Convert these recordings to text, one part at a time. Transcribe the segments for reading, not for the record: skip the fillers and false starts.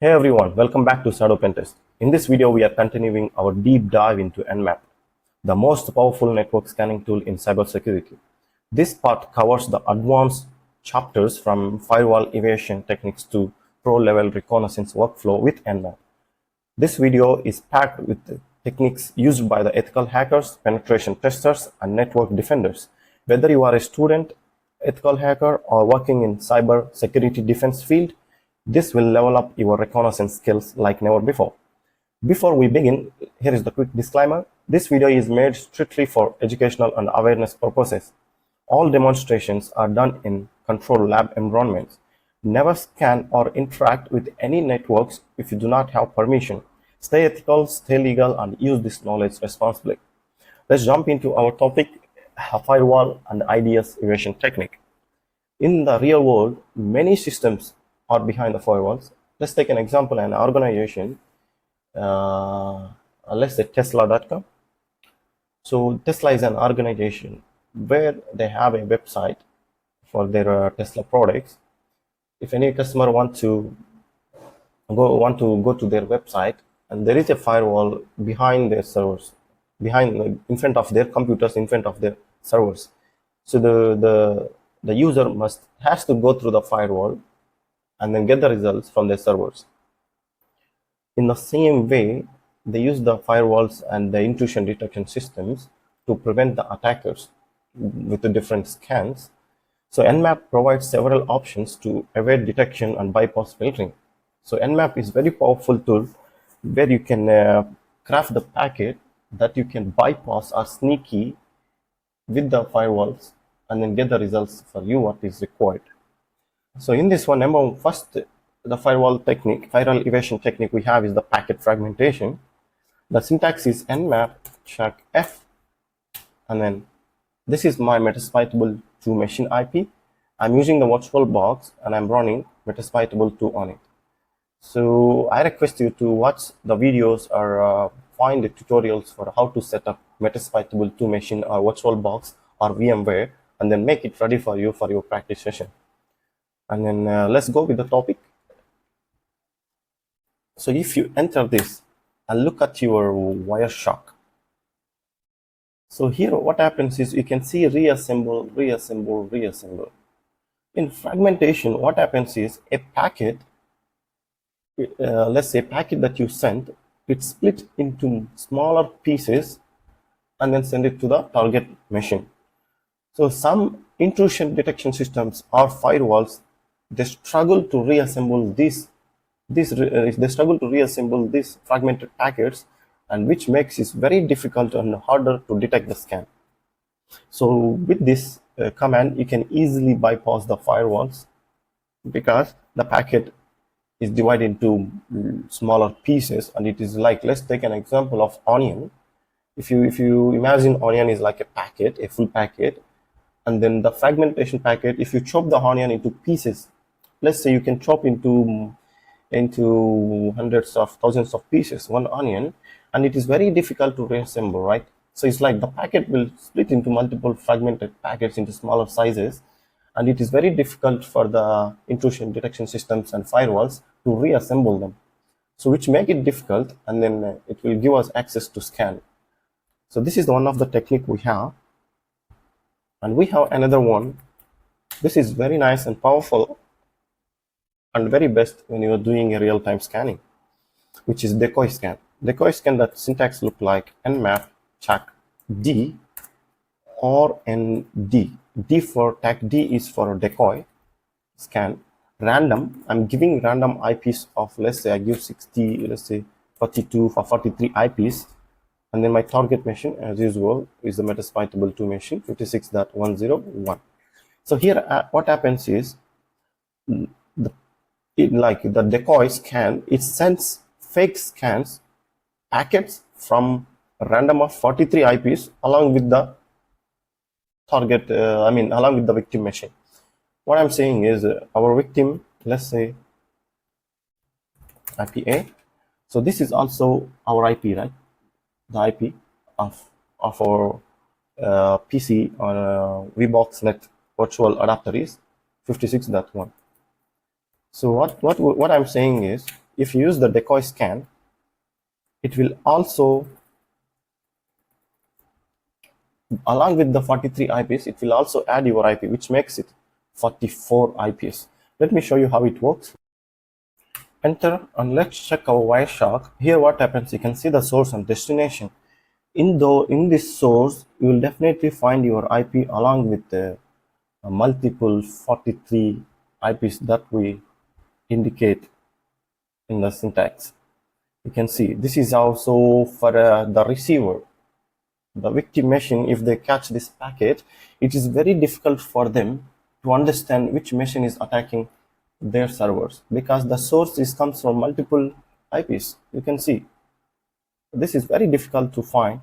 Hey everyone, welcome back to Shadow PenTest. In this video, we are continuing our deep dive into Nmap, the most powerful network scanning tool in cybersecurity. This part covers the advanced chapters from firewall evasion techniques to pro-level reconnaissance workflow with Nmap. This video is packed with techniques used by the ethical hackers, penetration testers, and network defenders. Whether you are a student, ethical hacker, or working in cyber security defense field, this will level up your reconnaissance skills like never before. Before we begin, here is the quick disclaimer. This video is made strictly for educational and awareness purposes. All demonstrations are done in controlled lab environments. Never scan or interact with any networks if you do not have permission. Stay ethical, stay legal, and use this knowledge responsibly. Let's jump into our topic, firewall and IDS evasion technique. In the real world, many systems are behind the firewalls. Let's take an example, an organization, let's say Tesla.com. So Tesla is an organization where they have a website for their Tesla products. If any customer want to go to their website, and there is a firewall behind their servers, in front of their computers, in front of their servers. So the user has to go through the firewall and then get the results from their servers. In the same way, they use the firewalls and the intrusion detection systems to prevent the attackers with the different scans. So Nmap provides several options to evade detection and bypass filtering. So Nmap is very powerful tool where you can craft the packet that you can bypass or sneaky with the firewalls and then get the results for you what is required. So in this one, first, the firewall evasion technique we have is the packet fragmentation. The syntax is nmap check f, and then this is my metasploitable 2 machine IP. I'm using the virtual box and I'm running metasploitable 2 on it. So I request you to watch the videos or find the tutorials for how to set up metasploitable 2 machine or virtual box or VMware, and then make it ready for you for your practice session. And then let's go with the topic. So if you enter this and look at your Wireshark. So here what happens is you can see reassemble. In fragmentation, what happens is a packet, let's say a packet that you sent, it's split into smaller pieces and then send it to the target machine. So some intrusion detection systems or firewalls, they struggle to reassemble these fragmented packets, and which makes it very difficult and harder to detect the scan. So with this command, you can easily bypass the firewalls because the packet is divided into smaller pieces, and it is like, let's take an example of onion. If you imagine onion is like a packet, a full packet, and then the fragmentation packet, if you chop the onion into pieces, let's say you can chop into hundreds of thousands of pieces, one onion, and it is very difficult to reassemble, right? So it's like the packet will split into multiple fragmented packets into smaller sizes, and it is very difficult for the intrusion detection systems and firewalls to reassemble them. So which make it difficult, and then it will give us access to scan. So this is one of the technique we have. And we have another one. This is very nice and powerful and very best when you are doing a real-time scanning, which is Decoy scan. Decoy scan, that syntax look like nmap check D or ND. D for tag D is for decoy scan. Random, I'm giving random IPs of, let's say I give 60, let's say 42 or 43 IPs. And then my target machine, as usual, is the metasploitable 2 machine, 56.101. So here, what happens is, like the decoy scan, it sends fake scans, packets from a random of 43 IPs along with the target, along with the victim machine. What I'm saying is our victim, let's say IP A. So this is also our IP, right? The IP of our PC on VBoxNet virtual adapter is 56.1. So what I'm saying is, if you use the decoy scan, it will also, along with the 43 IPs, it will also add your IP, which makes it 44 IPs. Let me show you how it works. Enter and let's check our Wireshark. Here what happens, you can see the source and destination. In this source, you will definitely find your IP along with the multiple 43 IPs that we indicate in the syntax. You can see this is also for the receiver. The victim machine, if they catch this packet, it is very difficult for them to understand which machine is attacking their servers, because the source comes from multiple IPs. You can see this is very difficult to find.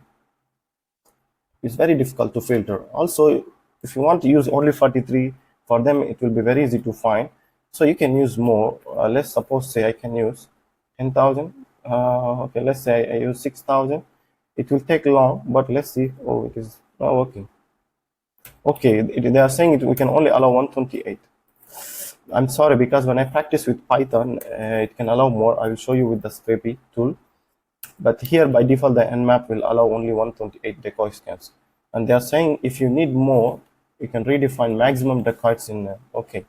It's very difficult to filter. Also, if you want to use only 43, for them it will be very easy to find. So you can use more. Let's suppose say I can use 10,000. Okay, let's say I use 6,000. It will take long, but let's see. Oh, it is not working. Okay, they are saying we can only allow 128. I'm sorry, because when I practice with Python, it can allow more. I will show you with the Scrapy tool. But here by default, the Nmap will allow only 128 decoy scans. And they are saying if you need more, you can redefine maximum decoys in. Okay,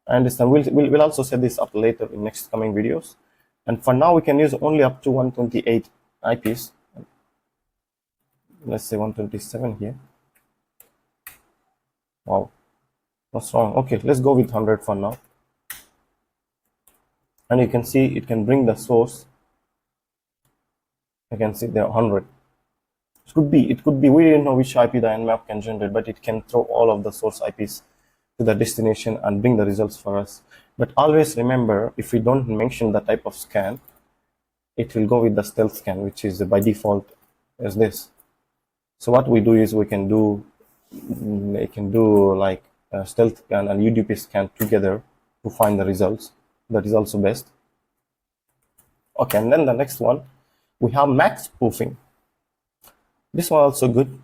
I understand. We'll also set this up later in next coming videos. And for now, we can use only up to 128 IPs. Let's say 127 here. Wow, what's wrong? Okay, let's go with 100 for now. And you can see it can bring the source. You can see there are 100. It could be, we didn't know which IP the Nmap can generate, but it can throw all of the source IPs to the destination and bring the results for us. But always remember, if we don't mention the type of scan, it will go with the stealth scan, which is by default as this. So what we do is we can do like a stealth scan and UDP scan together to find the results. That is also best. Okay, and then the next one, we have Mac spoofing. This one also good.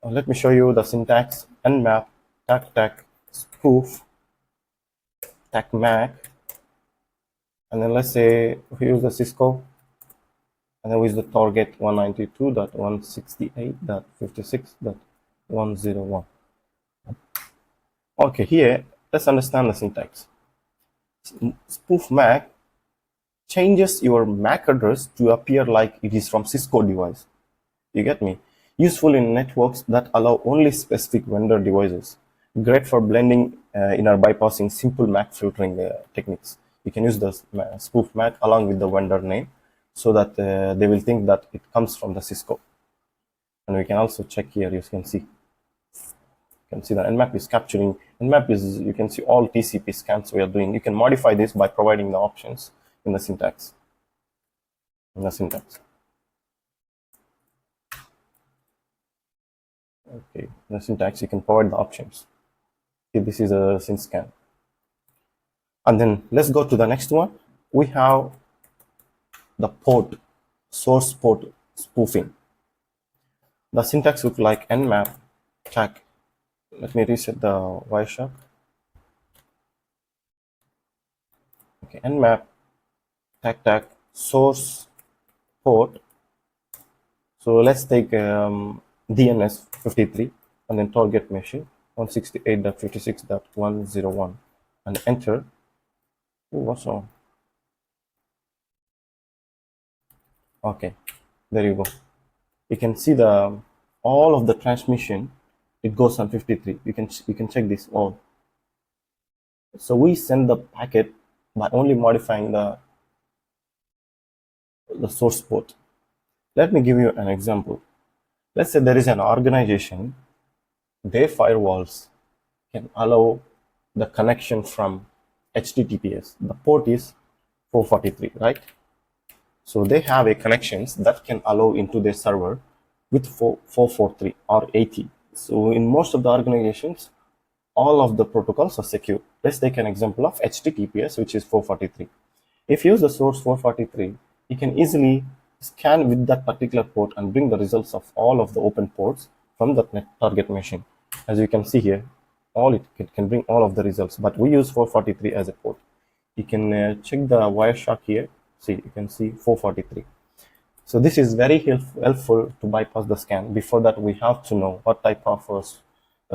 Let me show you the syntax. Nmap, tac, spoof, tac Mac, and then let's say we use the Cisco, and then we use the target 192.168.56.101. Okay, here let's understand the syntax. Spoof Mac changes your MAC address to appear like it is from Cisco device. You get me? Useful in networks that allow only specific vendor devices. Great for blending in or bypassing simple MAC filtering techniques. You can use the spoof MAC along with the vendor name so that they will think that it comes from the Cisco. And we can also check here, you can see. You can see the Nmap is capturing. Nmap is, you can see all TCP scans we are doing. You can modify this by providing the options in the syntax. Okay, the syntax, you can provide the options. Okay, this is a syn scan. And then let's go to the next one. We have the port, source port spoofing. The syntax looks like Nmap tac. Let me reset the Wireshark. Okay, Nmap tac source port. So let's take DNS 53 and then target machine 168.56.101 and enter. Oh, what's wrong? Okay, there you go. You can see the all of the transmission. It goes on 53. You can check this all. So we send the packet by only modifying the source port. Let me give you an example. Let's say there is an organization, their firewalls can allow the connection from HTTPS. The port is 443, right? So they have a connections that can allow into their server with 443 or 80. So in most of the organizations, all of the protocols are secure. Let's take an example of HTTPS, which is 443. If you use the source 443, you can easily scan with that particular port and bring the results of all of the open ports from the target machine. As you can see here, it can bring all of the results, but we use 443 as a port. You can check the Wireshark here. See, you can see 443. So this is very helpful to bypass the scan. Before that, we have to know what type of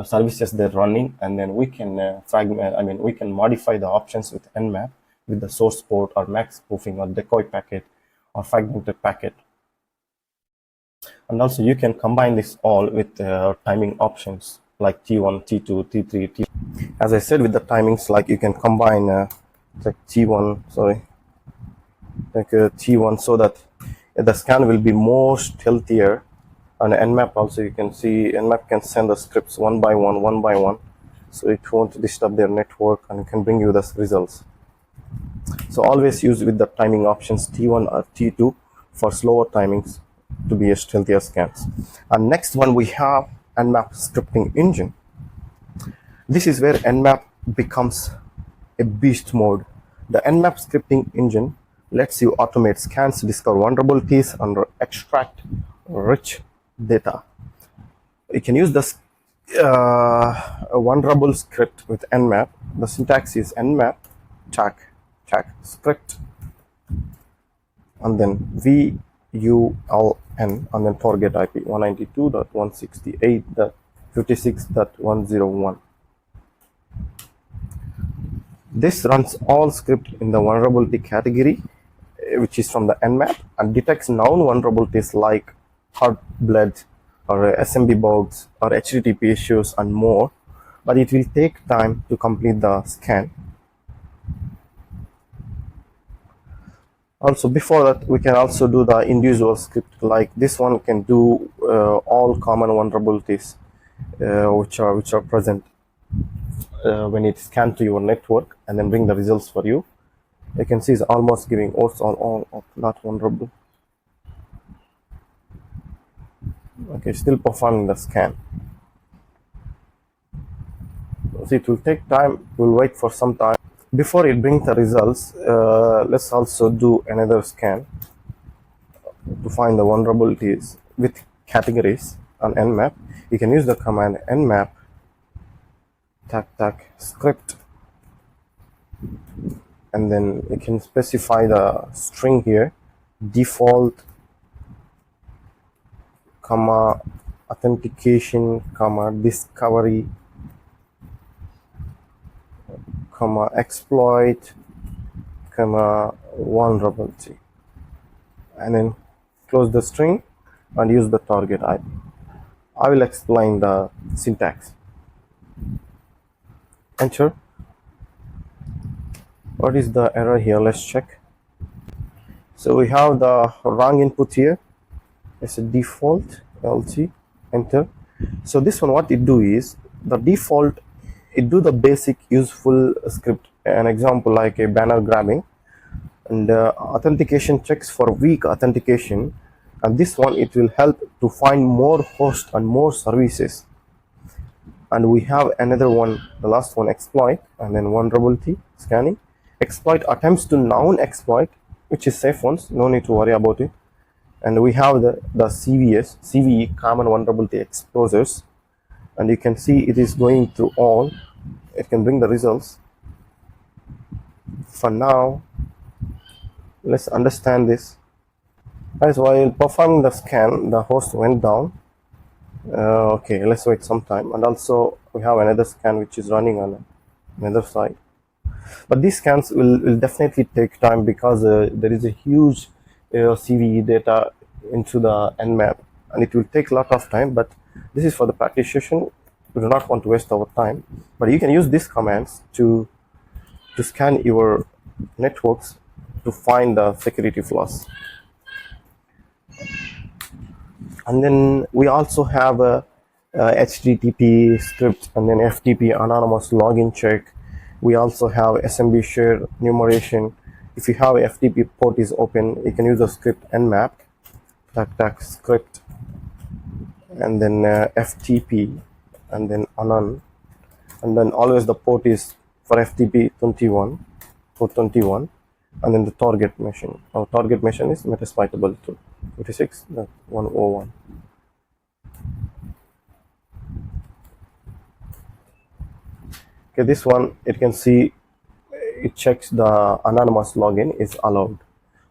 services they're running, and then we can fragment. I mean, we can modify the options with Nmap with the source port or MAC spoofing or decoy packet or fragmented packet. And also, you can combine this all with timing options like T1, T2, T3, T. As I said, with the timings, like you can combine like T1. Sorry. Like T1, so that the scan will be most healthier. And Nmap also, you can see Nmap can send the scripts one by one, so it won't disturb their network and can bring you the results. So always use with the timing options T1 or T2 for slower timings to be healthier scans. And next one, we have Nmap scripting engine. This is where Nmap becomes a beast mode. The Nmap scripting engine lets you automate scans, discover vulnerabilities, and extract rich data. You can use this vulnerable script with Nmap. The syntax is Nmap tac script, and then VULN, and then target IP 192.168.56.101. This runs all script in the vulnerability category, which is from the Nmap, and detects known vulnerabilities like hard-blood or SMB bugs or HTTP issues and more, but it will take time to complete the scan. Also, before that, we can also do the individual script, like this one can do all common vulnerabilities which are present when it scans to your network and then bring the results for you. You can see it's almost giving all not vulnerable. Okay, still performing the scan. So it will take time. We'll wait for some time before it brings the results. Let's also do another scan to find the vulnerabilities with categories on Nmap. You can use the command Nmap tac script, and then you can specify the string here, default, comma, authentication, comma, discovery, comma, exploit, comma, vulnerability, and then close the string and use the target IP. I will explain the syntax. Enter. What is the error here? Let's check. So we have the wrong input here. It's a default LT. Enter. So this one, what it do is the default, it do the basic useful script. An example like a banner grabbing and authentication checks for weak authentication. And this one, it will help to find more hosts and more services. And we have another one, the last one, exploit, and then vulnerability scanning. Exploit attempts to known exploit, which is safe ones, no need to worry about it. And we have the CVE, common vulnerability exposures, and you can see it is going through all. It can bring the results. For now, let's understand this. As while performing the scan, the host went down. Okay, let's wait some time. And also we have another scan which is running on another side. But these scans will definitely take time because there is a huge CVE data into the Nmap, and it will take a lot of time. But this is for the practice session. We do not want to waste our time. But you can use these commands to scan your networks to find the security flaws. And then we also have a HTTP script, and then FTP anonymous login check. We also have SMB share enumeration. If you have a FTP port is open, you can use the script Nmap tac script, and then FTP, and then anon, and then always the port is for FTP 21, port 21, and then the target machine. Our target machine is metasploitable to 26.101. Okay, this one, it can see it checks the anonymous login is allowed.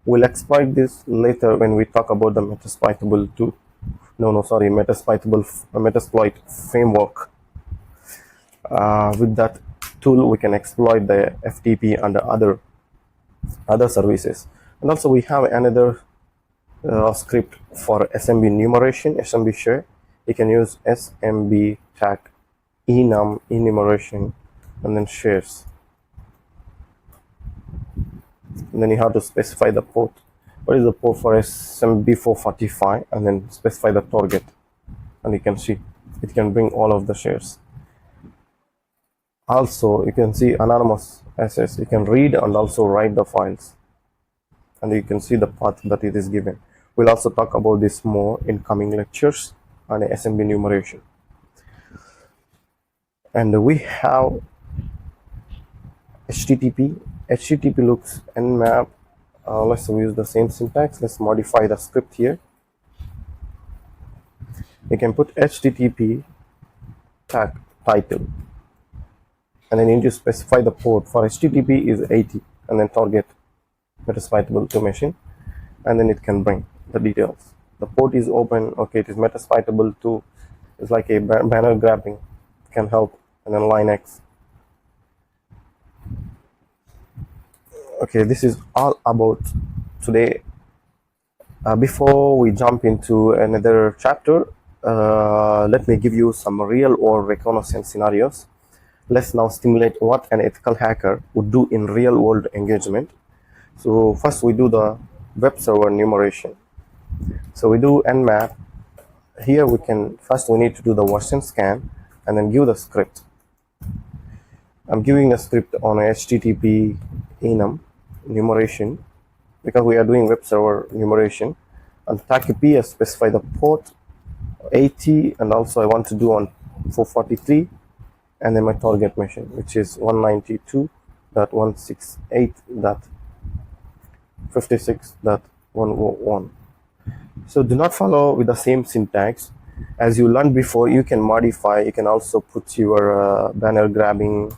We'll exploit this later when we talk about the Metasploitable Metasploit framework. With that tool, we can exploit the FTP and the other services. And also we have another script for SMB enumeration, SMB share. You can use SMB tag enum enumeration and then shares. And then you have to specify the port. What is the port for SMB445, and then specify the target. And you can see it can bring all of the shares. Also, you can see anonymous access. You can read and also write the files. And you can see the path that it is given. We'll also talk about this more in coming lectures on SMB enumeration. And we have HTTP. HTTP looks Nmap. Let's use the same syntax. Let's modify the script here. You can put HTTP tag title, and then you need to specify the port. For HTTP is 80, and then target Metasploitable to machine, and then it can bring the details. The port is open. Okay, it is Metasploitable to. It's like a banner grabbing, can help, and then line X. Okay, this is all about today. Before we jump into another chapter, let me give you some real-world reconnaissance scenarios. Let's now stimulate what an ethical hacker would do in real-world engagement. So first we do the web server enumeration. So we do Nmap. Here we need to do the version scan and then give the script. I'm giving a script on HTTP enum enumeration because we are doing web server enumeration. And TCP, I specify the port 80, and also I want to do on 443, and then my target machine, which is 192.168.56.101. So do not follow with the same syntax. As you learned before, you can modify. You can also put your banner grabbing,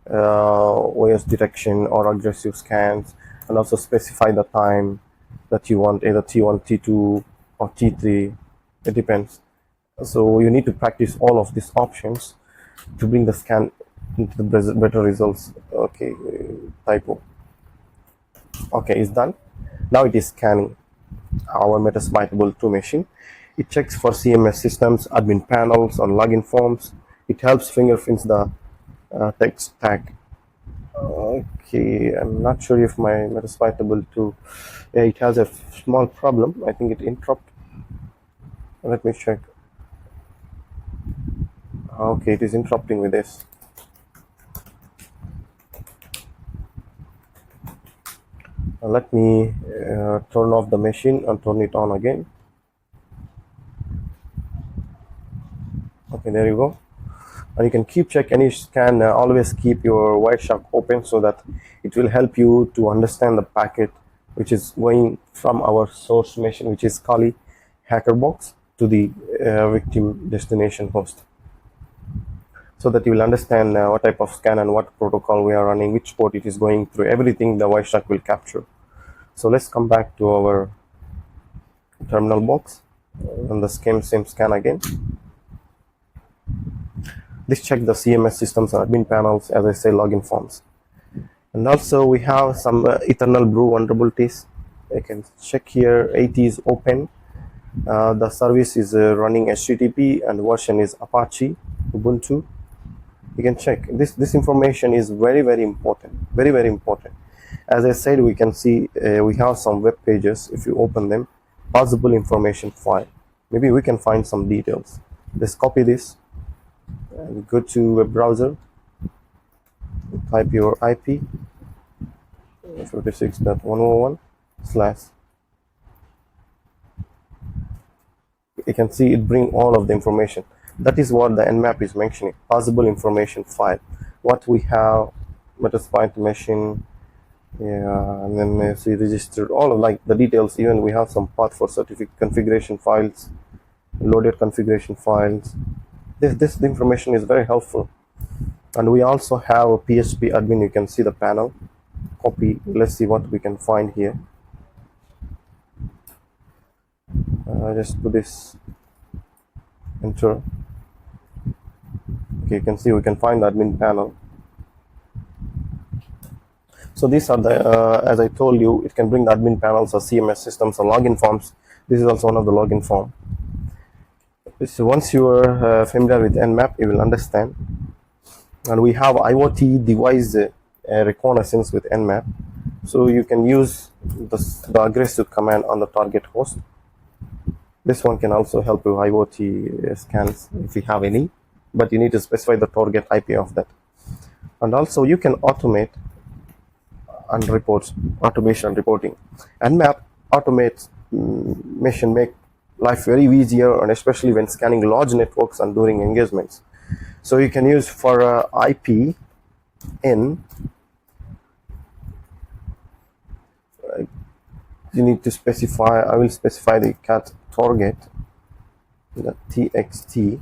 OS detection or aggressive scans, and also specify the time that you want, either T1, T2 or T3. It depends. So you need to practice all of these options to bring the scan into the better results. Okay, typo. Okay, it's done. Now it is scanning our Metasploitable to machine. It checks for CMS systems, admin panels, or login forms. It helps fingerprints the text tag. Okay, I'm not sure if my Metasploitable to, it has a small problem. I think it interrupted. Let me check. Okay, it is interrupting with this. Let me turn off the machine and turn it on again. Okay, there you go. And you can keep check any scan. Always keep your Wireshark open so that it will help you to understand the packet which is going from our source machine, which is Kali HackerBox, to the victim destination host, so that you will understand what type of scan and what protocol we are running, which port it is going through. Everything the Wireshark will capture. So let's come back to our terminal box and the same scan again. This check the CMS systems and admin panels, as I say, login forms. And also we have some eternal brew vulnerabilities. I can check here. 80 is open. The service is running HTTP and version is Apache Ubuntu. You can check this information is very important, very important. As I said, we can see we have some web pages. If you open them, possible information file, maybe we can find some details. Let's copy this and go to web browser, type your IP 56.101/. You can see it bring all of the information. That is what the Nmap is mentioning, possible information file. What we have, Metasploit machine, yeah, and then see registered, all of like the details. Even we have some path for certificate configuration files, loaded configuration files. This information is very helpful. And we also have a PHP admin. You can see the panel. Copy. Let's see what we can find here. Just do this, enter. Okay, you can see we can find the admin panel. So these are the, as I told you, it can bring the admin panels or CMS systems or login forms. This is also one of the login form. So once you are familiar with Nmap, you will understand. And we have IoT device reconnaissance with Nmap. So you can use the aggressive command on the target host. This one can also help you IoT scans if you have any, but you need to specify the target IP of that. And also you can automate and reports, automation reporting. Nmap automates mission make life very easier, and especially when scanning large networks and during engagements. So you can use for IP in, you need to specify, I will specify the cat target, the txt,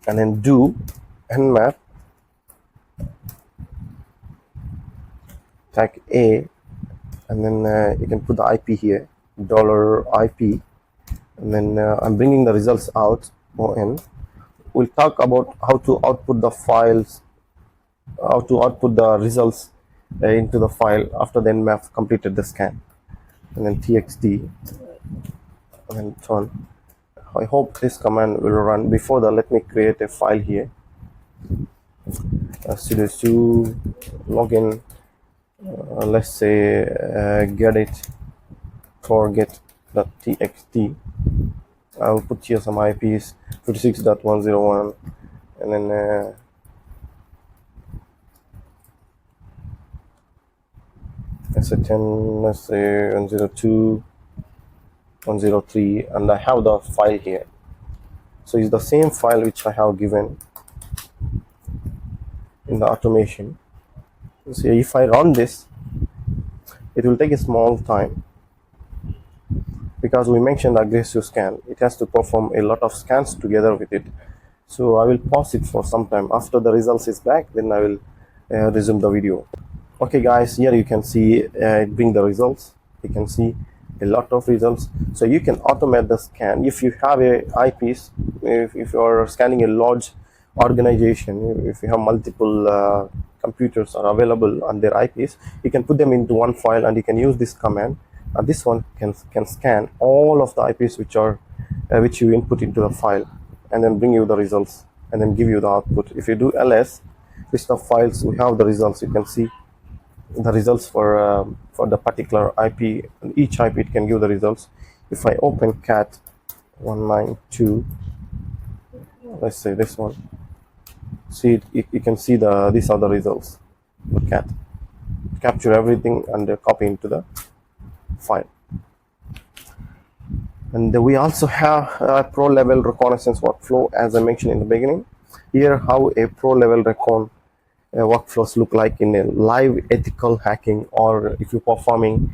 and then do nmap tag a, and then you can put the IP here, $IP, and then I'm bringing the results out on. We'll talk about how to output the files, how to output the results into the file after the Nmap completed the scan, and then txt, and then turn. I hope this command will run. Before that, let me create a file here. Sudo login, let's say get it target.txt. I'll put here some IPs, 56.101, and then SA10, let's say 102, 103, and I have the file here. So it's the same file which I have given in the automation. So if I run this, it will take a small time, because we mentioned aggressive scan. It has to perform a lot of scans together with it. So I will pause it for some time. After the results is back, then I will resume the video. Okay guys, here you can see it bring the results. You can see a lot of results. So you can automate the scan. If you have a IPs, if you are scanning a large organization, if you have multiple computers are available on their IPs, you can put them into one file and you can use this command. And this one can scan all of the IPs which are which you input into the file, and then bring you the results and then give you the output. If you do ls list of files, we have the results. You can see the results for the particular IP, and each IP it can give the results. If I open cat 192, let's say this one, see it, you can see these are the results. The cat capture everything and copy into the file. And we also have a pro level reconnaissance workflow, as I mentioned in the beginning. Here how a pro level recon workflows look like in a live ethical hacking, or if you're performing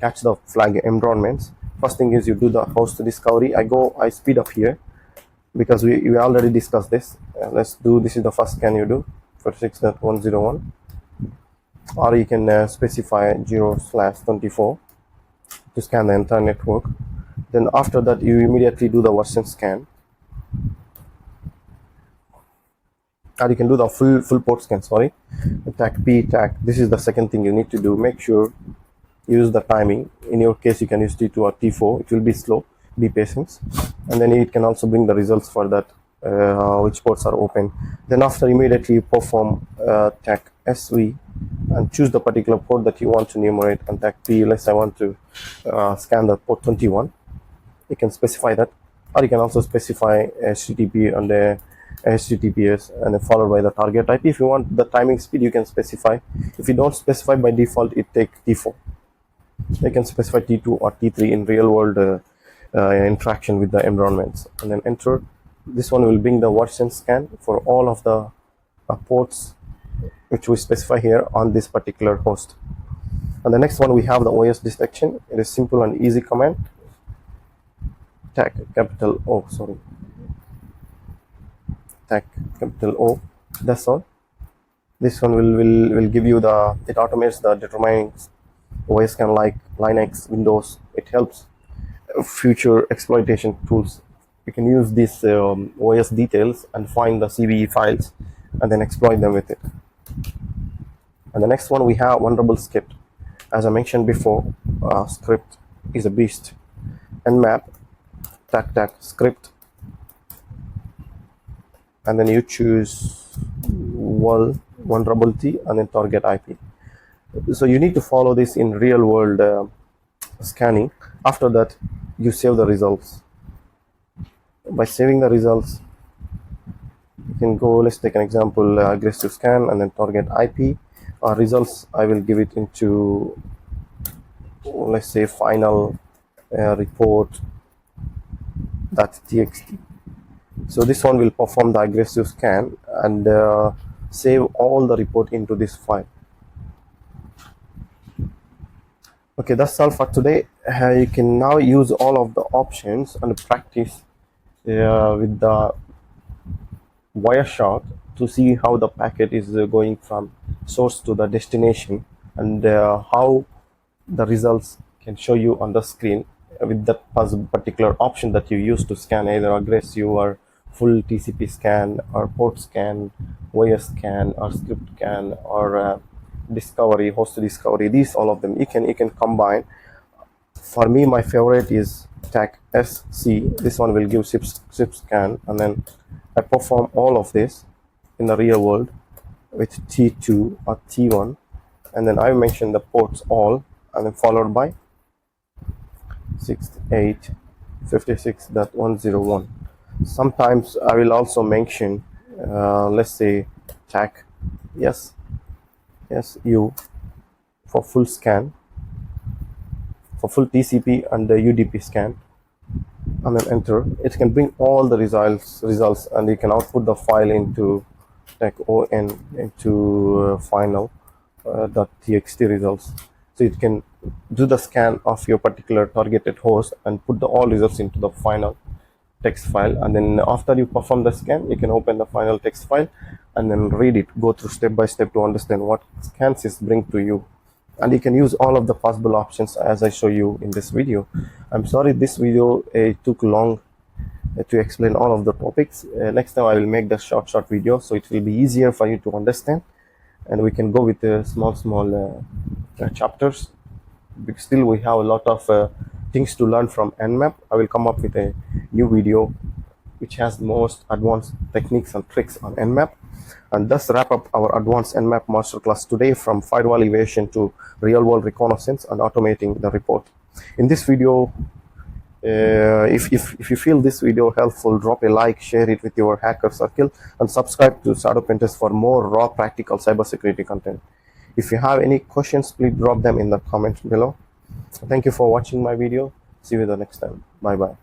catch the flag environments. First thing is you do the host discovery. I speed up here because we already discussed this. Let's do, this is the first scan you do, 46.101, or you can specify 0/24 to scan the entire network. Then after that you immediately do the version scan, or you can do the full port scan, sorry, tag p tag. This is the second thing you need to do. Make sure you use the timing. In your case you can use T2 or T4. It will be slow, be patient, and then it can also bring the results for that which ports are open. Then after, immediately perform tag SV and choose the particular port that you want to enumerate, and tag p. Let's say I want to scan the port 21. You can specify that, or you can also specify HTTP and HTTPS, and then followed by the target IP. If you want the timing speed, you can specify. If you don't specify, by default it takes T4. You can specify T2 or T3 in real world interaction with the environments, and then enter. This one will bring the version scan for all of the ports which we specify here on this particular host. And the next one, we have the OS detection. It is simple and easy command. Tag capital O, sorry, tag capital O, that's all. This one will give you the, it automates the determining OS scan like Linux, Windows. It helps future exploitation tools. You can use these OS details and find the CVE files and then exploit them with it. And the next one, we have vulnerable script. As I mentioned before, script is a beast. Nmap script, and then you choose vulnerability and then target IP. So you need to follow this in real world scanning. After that, you save the results. By saving the results, you can go, let's take an example, aggressive scan and then target IP. Results, I will give it into, let's say, final report.txt. So this one will perform the aggressive scan and save all the report into this file. Okay, that's all for today. You can now use all of the options and practice with the Wireshark to see how the packet is going from source to the destination, and how the results can show you on the screen with that particular option that you use to scan either aggressive or full TCP scan or port scan, OS scan or script scan or discovery, host discovery. These all of them you can combine. For me, my favorite is TAC SC. This one will give SIP scan, and then I perform all of this in the real world with T2 or T1, and then I mention the ports all, and then followed by 6856.101. Sometimes I will also mention, let's say, TAC SU for full scan, for full TCP and the UDP scan, and then enter. It can bring all the results, and you can output the file into TAC-ON into final.txt results. So you can do the scan of your particular targeted host and put the all results into the final text file, and then after you perform the scan, you can open the final text file and then read it, go through step by step to understand what scans is bring to you. And you can use all of the possible options as I show you in this video. I'm sorry this video took long to explain all of the topics. Next time I will make the short video, so it will be easier for you to understand, and we can go with small chapters. Because still we have a lot of things to learn from Nmap. I will come up with a new video which has the most advanced techniques and tricks on Nmap. And thus wrap up our advanced Nmap Masterclass today, from Firewall Evasion to real-world reconnaissance and automating the report. In this video, if you feel this video helpful, drop a like, share it with your hacker circle, and subscribe to Shadow PenTest for more raw practical cybersecurity content. If you have any questions, please drop them in the comments below. Thank you for watching my video. See you the next time. Bye bye.